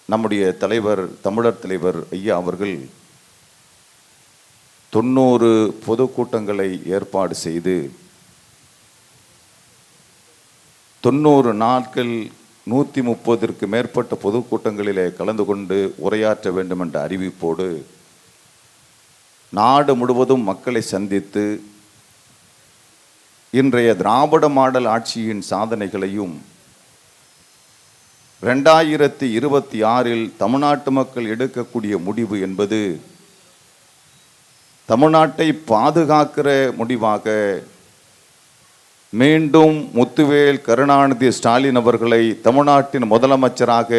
நம்முடைய தலைவர், தமிழர் தலைவர் ஐயா அவர்கள் 90 பொதுக்கூட்டங்களை ஏற்பாடு செய்து 90 நாட்கள் 130ற்கு மேற்பட்ட பொதுக்கூட்டங்களிலே கலந்து கொண்டு உரையாற்ற வேண்டும் என்ற அறிவிப்போடு நாடு முழுவதும் மக்களை சந்தித்து இன்றைய திராவிட மாடல் ஆட்சியின் சாதனைகளையும் 2026 தமிழ்நாட்டு மக்கள் எடுக்கக்கூடிய முடிவு என்பது தமிழ்நாட்டை பாதுகாக்கிற முடிவாக மீண்டும் முத்துவேல் கருணாநிதி ஸ்டாலின் அவர்களை தமிழ்நாட்டின் முதலமைச்சராக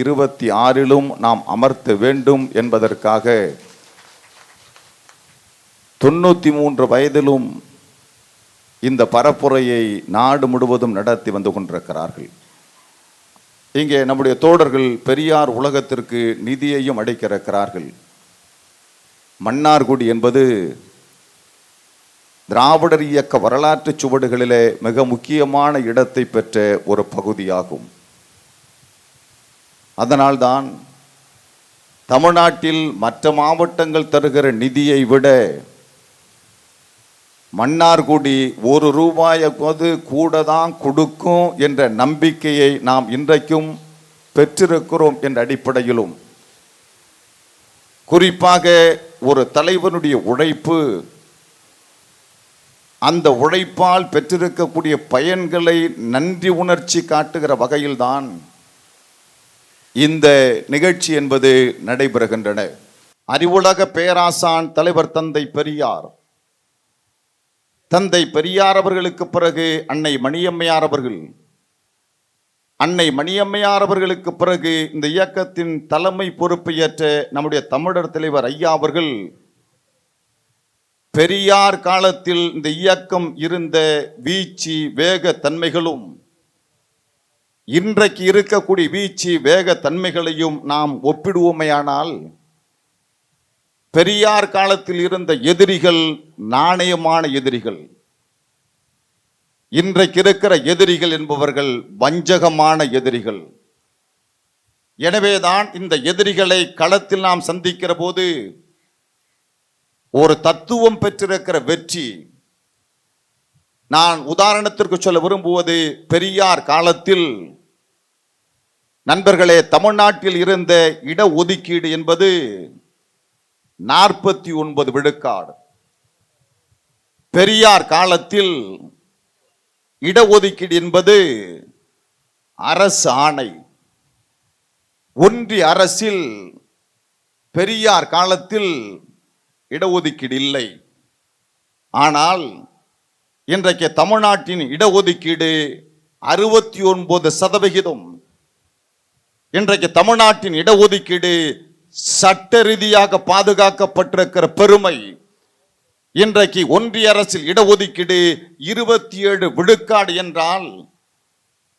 26 நாம் அமர்த்த வேண்டும் என்பதற்காக 93 வயதிலும் இந்த பரப்புரையை நாடு முழுவதும் நடத்தி வந்து கொண்டிருக்கிறார்கள். இங்கே நம்முடைய தோழர்கள் பெரியார் உலகத்திற்கு நிதியையும் அளிக்கிறார்கள். மன்னார்குடி என்பது திராவிடர் இயக்க வரலாற்று சுவடுகளிலே மிக முக்கியமான இடத்தை பெற்ற ஒரு பகுதியாகும். அதனால்தான் தமிழ்நாட்டில் மற்ற மாவட்டங்கள் தருகிற நிதியை விட மன்னார்குடி ₹1 கூட தான் கொடுக்கும் என்ற நம்பிக்கையை நாம் இன்றைக்கும் பெற்றிருக்கிறோம் என்ற அடிப்படையிலும், குறிப்பாக ஒரு தலைவனுடைய உழைப்பு, அந்த உழைப்பால் பெற்றிருக்கக்கூடிய பயன்களை நன்றி உணர்ச்சி காட்டுகிற வகையில்தான் இந்த நிகழ்ச்சி என்பது நடைபெறுகின்றன. அறிவுலக பேராசான் தலைவர் தந்தை பெரியார், தந்தை பெரியார் அவர்களுக்கு பிறகு அன்னை மணியம்மையார் அவர்கள், அன்னை மணியம்மையார் அவர்களுக்கு பிறகு இந்த இயக்கத்தின் தலைமை பொறுப்பை ஏற்ற நம்முடைய தமிழர் தலைவர் ஐயா அவர்கள் பெரியார் காலத்தில் இந்த இயக்கம் இருந்த வீழ்ச்சி வேக தன்மைகளும் இன்றைக்கு இருக்கக்கூடிய வீழ்ச்சி வேக தன்மைகளையும் நாம் ஒப்பிடுவோமையானால் பெரியார் காலத்தில் இருந்த எதிரிகள் நாணயமான எதிரிகள், இன்றைக்கு இருக்கிற எதிரிகள் என்பவர்கள் வஞ்சகமான எதிரிகள். எனவேதான் இந்த எதிரிகளை களத்தில் நாம் சந்திக்கிற போது ஒரு தத்துவம் பெற்றிருக்கிற வெற்றி. நான் உதாரணத்திற்கு சொல்ல விரும்புவது, பெரியார் காலத்தில் நண்பர்களே, தமிழ்நாட்டில் இருந்த இடஒதுக்கீடு என்பது 49 விழுக்காடு. பெரியார் காலத்தில் இடஒதுக்கீடு என்பது அரசு ஆணை. ஒன்றிய அரசில் பெரியார் காலத்தில் இடஒதுக்கீடு இல்லை. ஆனால் இன்றைக்கு தமிழ்நாட்டின் இடஒதுக்கீடு 69%. இன்றைக்கு தமிழ்நாட்டின் இடஒதுக்கீடு சட்ட ரீதியாக பாதுகாக்கப்பட்டிருக்கிற பெருமை. இன்றைக்கு ஒன்றிய அரசில் இடஒதுக்கீடு 27 விழுக்காடு என்றால்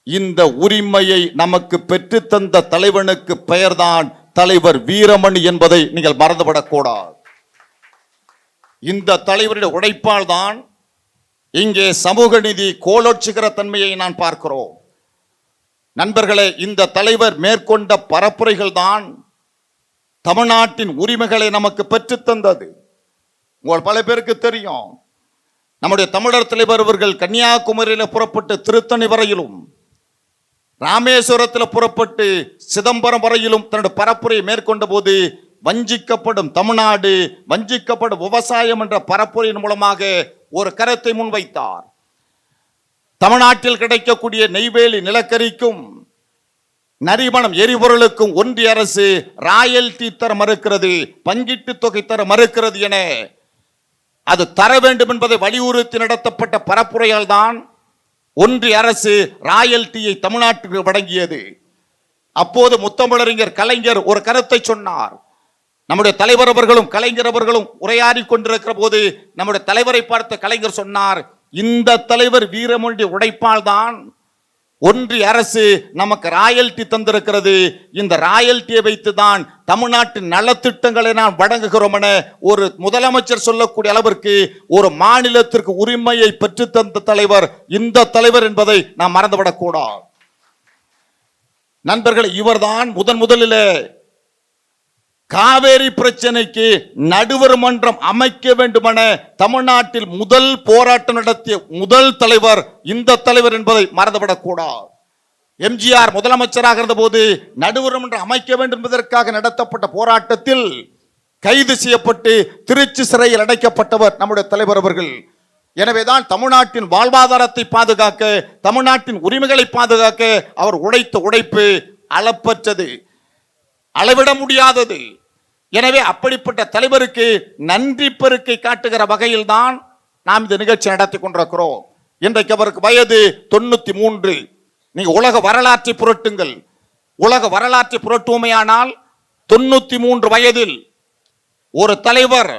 இந்த உரிமையை நமக்கு பெற்றுத்தந்த தலைவனுக்கு பெயர்தான் தலைவர் வீரமணி என்பதை நீங்கள் மறந்துவிடக்கூடாது. இந்த தலைவருடைய உழைப்பால் தான் இங்கே சமூக நீதி கோலோச்சுகிற தன்மையை நான் பார்க்கிறோம். நண்பர்களே, இந்த தலைவர் மேற்கொண்ட பரப்புரைகள் தான் தமிழ்நாட்டின் உரிமைகளை நமக்கு பெற்றுத்தந்தது. உங்கள் பல பேருக்கு தெரியும், நம்முடைய தமிழர் தலைவர் அவர்கள் கன்னியாகுமரியில் புறப்பட்டு திருத்தணி வரையிலும், ராமேஸ்வரத்தில் புறப்பட்டு சிதம்பரம் வரையிலும் தன்னுடைய பரப்புரையை மேற்கொண்ட போது வஞ்சிக்கப்படும் தமிழ்நாடு, வஞ்சிக்கப்படும் விவசாயம் என்ற பரப்புரையின் மூலமாக ஒரு கருத்தை முன்வைத்தார். தமிழ்நாட்டில் கிடைக்கக்கூடிய நெய்வேலி நிலக்கரிக்கும் நரிமணம் எரிபொருளுக்கும் ஒன்றிய அரசு ராயல்டி தர மறுக்கிறது, பங்கீட்டு தொகை தர மறுக்கிறது என அது தர வேண்டும் என்பதை வலியுறுத்தி நடத்தப்பட்ட பரப்புரையால் தான் ஒன்றிய அரசு ராயல்டியை தமிழ்நாட்டுக்கு வழங்கியது. அப்போது முத்தமிழறிஞர் கலைஞர் ஒரு கருத்தை சொன்னார். நம்முடைய தலைவர் அவர்களும் கலைஞர் அவர்களும் உரையாடி கொண்டிருக்கிற போது நம்முடைய தலைவரை பார்த்த கலைஞர் சொன்னார், இந்த தலைவர் வீரமொழி உழைப்பால் தான் ஒன்றிய அரசு நமக்கு ராயல்டி தந்திருக்கிறது. இந்த ராயல்டியை வைத்து தான் தமிழ்நாட்டின் நலத்திட்டங்களை நாம் வழங்குகிறோம் என ஒரு முதலமைச்சர் சொல்லக்கூடிய அளவிற்கு ஒரு மாநிலத்திற்கு உரிமையை பெற்று தந்த தலைவர் இந்த தலைவர் என்பதை நாம் மறந்துவிடக்கூடாது. நண்பர்கள், இவர்தான் முதலிலே காவேரி பிரச்சனைக்கு நடுவர் மன்றம் அமைக்க வேண்டுமென தமிழ்நாட்டில் முதல் போராட்டம் நடத்திய முதல் தலைவர் இந்த தலைவர் என்பதை மறந்துவிடக்கூடாது. எம்ஜிஆர் முதலமைச்சராக இருந்த போது நடுவர் மன்றம் அமைக்க வேண்டும் என்பதற்காக நடத்தப்பட்ட போராட்டத்தில் கைது செய்யப்பட்டு திருச்சி சிறையில் அடைக்கப்பட்டவர் நம்முடைய தலைவர் அவர்கள். எனவேதான் தமிழ்நாட்டின் வாழ்வாதாரத்தை பாதுகாக்க, தமிழ்நாட்டின் உரிமைகளை பாதுகாக்க அவர் உழைத்த உழைப்பு அளப்பற்றது, அளவிட முடியாதது. எனவே அப்படிப்பட்ட தலைவருக்கு நன்றி பெருக்கை காட்டுகிற வகையில் தான் நாம் இந்த நிகழ்ச்சி நடத்தி கொண்டிருக்கிறோம். இன்றைக்கு அவருக்கு வயது 93. நீங்க உலக வரலாற்றை புரட்டுங்கள். உலக வரலாற்றை புரட்டுவோமையானால் 93 வயதில் ஒரு தலைவர்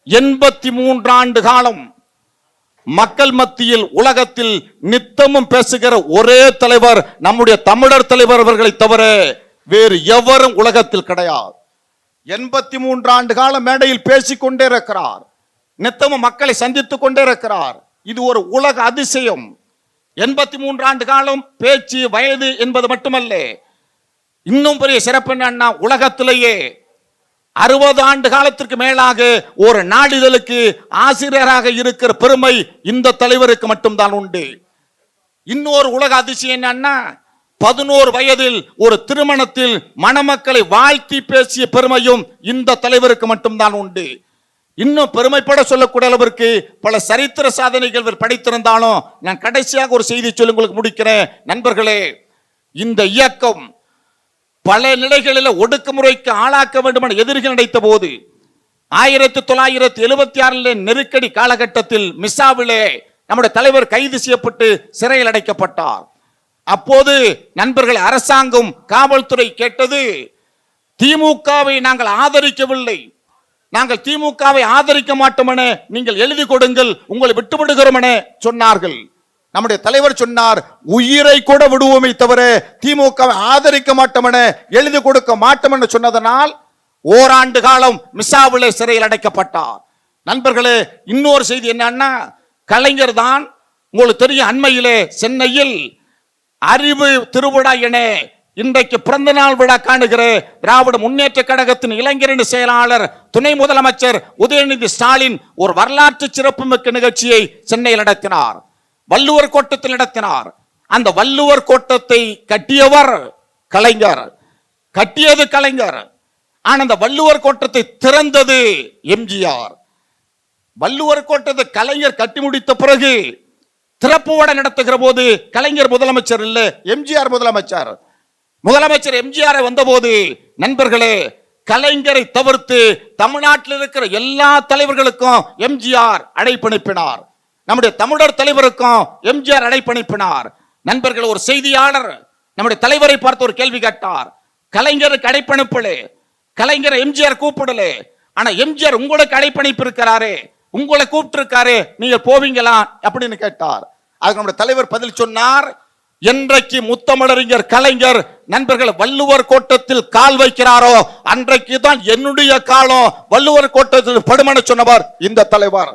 83 ஆண்டு காலம் மக்கள் மத்தியில் உலகத்தில் நித்தமும் பேசுகிற ஒரே தலைவர் நம்முடைய தமிழர் தலைவர் அவர்களை தவிர வேறு எவரும் உலகத்தில் கிடையாது. 83 ஆண்டு காலம் மேடையில் பேசிக்கொண்டே இருக்கிறார், நித்தமும் மக்களை சந்தித்துக் கொண்டே இருக்கிறார். இது ஒரு உலக அதிசயம். 83 ஆண்டு காலம் பேச்சு வயது என்பது மட்டுமல்ல, இன்னும் பெரிய சிறப்பு என்னன்னா, உலகத்திலேயே 60 ஆண்டு காலத்திற்கு மேலாக ஒரு நாளிதழுக்கு ஆசிரியராக இருக்கிற பெருமை இந்த தலைவருக்கு மட்டும்தான் உண்டு. இன்னொரு உலக அதிசயம் என்னன்னா, 11 வயதில் ஒரு திருமணத்தில் மணமக்களை வாழ்த்தி பேசிய பெருமையும் இந்த தலைவருக்கு மட்டும்தான் உண்டு. இன்னும் பெருமைப்பட சொல்லக்கூடிய அளவிற்கு பல சரித்திர சாதனைகள் இவர் படைத்திருந்தாலும், நான் கடைசியாக ஒரு செய்தி சொல்லி உங்களுக்கு முடிக்கிறேன். நண்பர்களே, இந்த இயக்கம் பல நிலைகளில் ஒடுக்குமுறைக்கு ஆளாக்க வேண்டும் என எதிர்கள் நினைத்த போது 1976 நெருக்கடி காலகட்டத்தில் மிசாவிலே நம்முடைய தலைவர் கைது செய்யப்பட்டு சிறையில் அடைக்கப்பட்டார். அப்போது நண்பர்கள், அரசாங்கம் காவல்துறை கேட்டது, திமுகவை நாங்கள் ஆதரிக்கவில்லை, நாங்கள் திமுகவை ஆதரிக்க மாட்டோம் என நீங்கள் எழுதி கொடுங்கள், உங்களை விட்டுவிடுகிறோம் என சொன்னார்கள். நம்முடைய தலைவர் சொன்னார், உயிரை கூட விடுவோமே தவிர திமுகவை ஆதரிக்க மாட்டோம் என எழுதி கொடுக்க மாட்டோம் என்று சொன்னதனால் ஓராண்டு காலம் மிசாவிலே சிறையில் அடைக்கப்பட்டார். நண்பர்களே, இன்னொரு செய்தி என்னன்னா, கலைஞர் தான் உங்களுக்கு தெரியும், அண்மையிலே சென்னையில் அறிவு திருவிழா என இன்றைக்கு பிறந்த நாள் விழா காணுகிற திராவிட முன்னேற்ற கழகத்தின் இளைஞரணி செயலாளர் துணை முதலமைச்சர் உதயநிதி ஸ்டாலின் ஒரு வரலாற்று சிறப்புமிக்க நிகழ்ச்சியை சென்னையில் நடத்தினார், வள்ளுவர் கோட்டத்தில் நடத்தினார். அந்த வள்ளுவர் கோட்டத்தை கட்டியவர் கலைஞர், கட்டியது கலைஞர். ஆனால் அந்த வள்ளுவர் கோட்டத்தை திறந்தது எம்ஜிஆர். வள்ளுவர் கோட்டத்தை கலைஞர் கட்டி முடித்த பிறகு திறப்பு விழா நடத்துகிற போது கலைஞர் முதலமைச்சர் இல்ல, எம்ஜிஆர் முதலமைச்சர். முதலமைச்சர் எம்ஜிஆர் வந்தபோது நண்பர்களே, கலைஞரை தவிர்த்து தமிழ்நாட்டில் இருக்கிற எல்லா தலைவர்களுக்கும் எம்ஜிஆர் அழைப்பனுப்பினார். நம்முடைய தமிழர் தலைவருக்கும் எம்ஜிஆர் அழைப்பனுப்பினார். நண்பர்கள், ஒரு செய்தியாளர் நம்முடைய தலைவரை பார்த்து ஒரு கேள்வி கேட்டார். கலைஞருக்கு அழைப்பனுப்பல, கலைஞரை எம்ஜிஆர் கூப்பிடல, ஆனா எம்ஜிஆர் உங்களுக்கு அழைப்பனுப்பி இருக்கிறாரு, உங்களை கூப்பிட்டு இருக்காரு, நீங்க போவீங்களா அப்படின்னு கேட்டார். அதுக்கு நம்முடைய தலைவர் பதில் சொன்னார், என்றைக்கு முத்தமிழறிஞர் கலைஞர் நண்பர்கள் வள்ளுவர் கோட்டத்தில் கால் வைக்கிறாரோ அன்றைக்கு தான் என்னுடைய காலம் வள்ளுவர் கோட்டத்தில் படுமென சொன்னவர் இந்த தலைவர்.